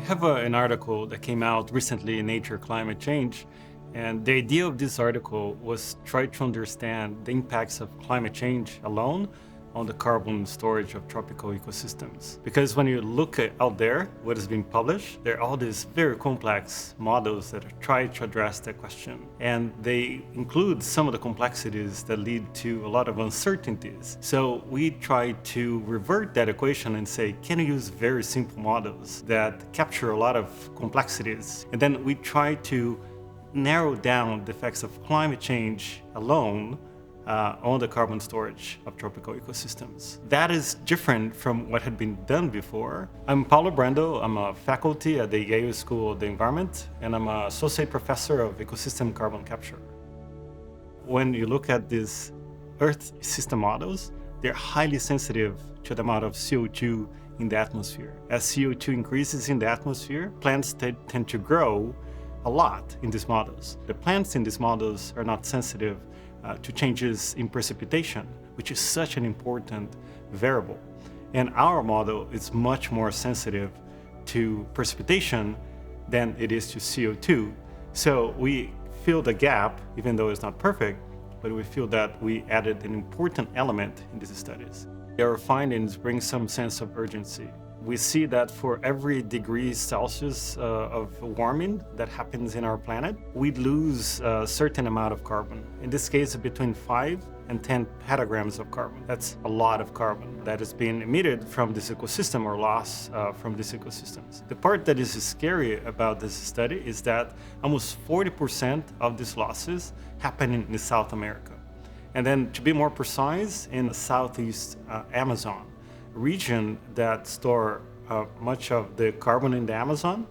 have an article that came out recently in Nature Climate Change, and the idea of this article was try to understand the impacts of climate change alone on the carbon storage of tropical ecosystems. Because when you look out there, what is being published, there are all these very complex models that try to address that question. And they include some of the complexities that lead to a lot of uncertainties. So we try to revert that equation and say, can you use very simple models that capture a lot of complexities? And then we try to narrow down the effects of climate change alone on the carbon storage of tropical ecosystems. That is different from what had been done before. I'm Paulo Brando. I'm a faculty at the Yale School of the Environment, and I'm an associate professor of ecosystem carbon capture. When you look at these Earth system models, they're highly sensitive to the amount of CO2 in the atmosphere. As CO2 increases in the atmosphere, plants tend to grow a lot in these models. The plants in these models are not sensitive to changes in precipitation, which is such an important variable. And our model is much more sensitive to precipitation than it is to CO2. So we fill the gap, even though it's not perfect, but we feel that we added an important element in these studies. Our findings bring some sense of urgency. We see that for every degree Celsius of warming that happens in our planet, we lose a certain amount of carbon. In this case, between 5 and 10 petagrams of carbon. That's a lot of carbon that is being emitted from this ecosystem or lost from these ecosystems. The part that is scary about this study is that almost 40% of these losses happen in South America. And then, to be more precise, in the Southeast Amazon region that store much of the carbon in the Amazon,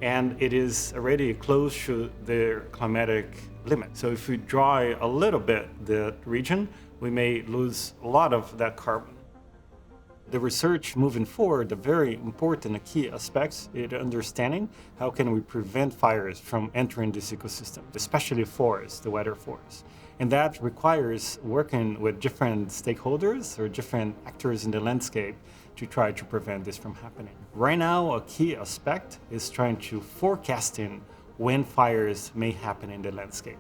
and it is already close to their climatic limit. So if we dry a little bit the region, we may lose a lot of that carbon. The research moving forward, the very important key aspects is understanding how can we prevent fires from entering this ecosystem, especially forests, the weather forests. And that requires working with different stakeholders or different actors in the landscape to try to prevent this from happening. Right now, a key aspect is trying to forecasting when fires may happen in the landscape.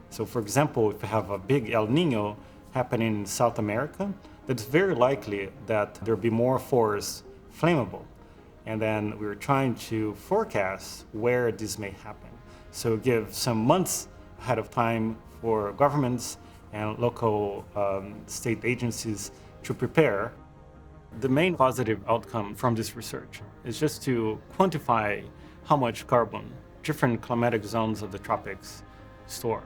So for example, if you have a big El Nino happening in South America, it's very likely that there'll be more forests flammable. And then we're trying to forecast where this may happen. So give some months ahead of time for governments and local state agencies to prepare. The main positive outcome from this research is just to quantify how much carbon different climatic zones of the tropics store.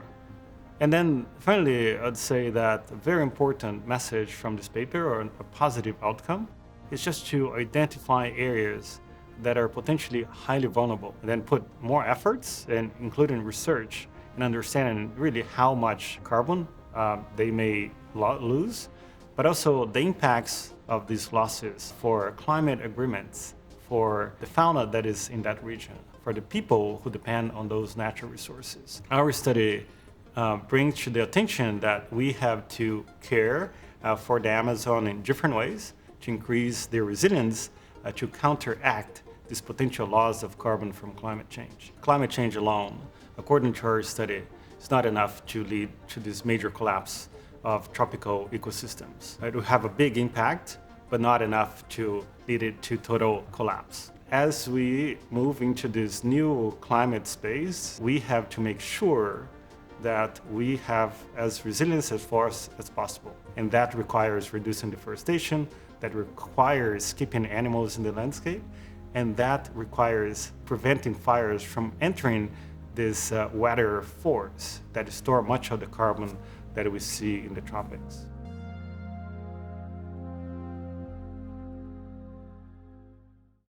And then finally, I'd say that a very important message from this paper, or a positive outcome, is just to identify areas that are potentially highly vulnerable, and then put more efforts, and including research, and understanding really how much carbon they may lose, but also the impacts of these losses for climate agreements, for the fauna that is in that region, for the people who depend on those natural resources. Our study brings to the attention that we have to care for the Amazon in different ways to increase their resilience to counteract this potential loss of carbon from climate change. Climate change alone, according to our study, is not enough to lead to this major collapse of tropical ecosystems. It will have a big impact, but not enough to lead it to total collapse. As we move into this new climate space, we have to make sure that we have as resilient as forests as possible. And that requires reducing deforestation, that requires keeping animals in the landscape, and that requires preventing fires from entering these weather forests that store much of the carbon that we see in the tropics.